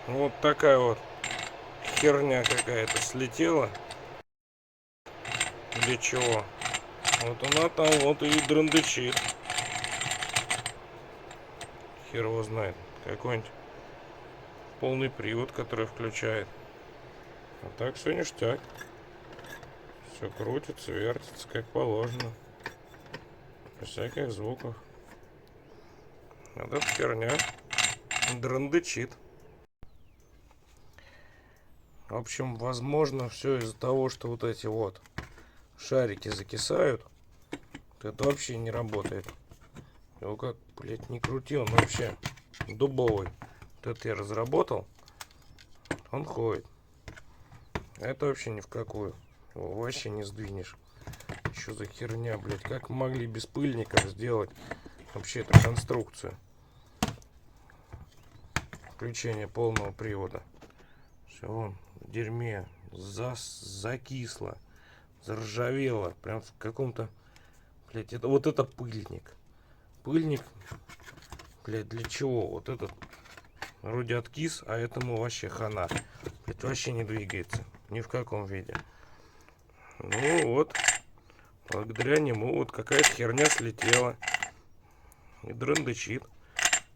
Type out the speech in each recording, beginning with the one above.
Вот такая вот херня какая-то слетела. Для чего? Вот она там вот и драндычит. Хер его знает. Какой-нибудь полный привод, который включает. А так все ништяк. Все крутится, вертится, как положено. Без всяких звуков. Вот эта херня драндычит. В общем, возможно, все из-за того, что вот эти вот шарики закисают. Это вообще не работает. Его как, блядь, не крути, он вообще дубовый. Вот это я разработал. Он ходит. А это вообще ни в какую. Его вообще не сдвинешь. Что за херня, блядь? Как могли без пыльников сделать вообще эту конструкцию? Включение полного привода. Все, вон, в дерьме. Закисло. Заржавело. Прям в каком-то... Блядь, это вот это пыльник. Пыльник, блядь, для чего? Вот этот вроде откис, а этому вообще хана. Это вообще не двигается. Ни в каком виде. Ну вот. Благодаря нему вот какая-то херня слетела. И драндычит.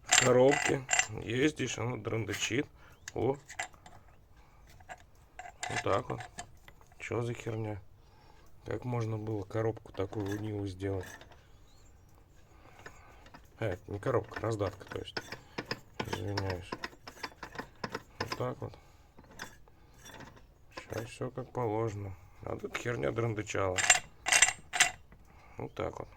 В коробке ездишь, оно драндычит. О. Вот так вот. Что за херня? Как можно было коробку такую унилую сделать? Это не коробка, раздатка, то есть. Извиняюсь. Вот так вот. Сейчас все как положено. А тут херня драндычала. Вот так вот.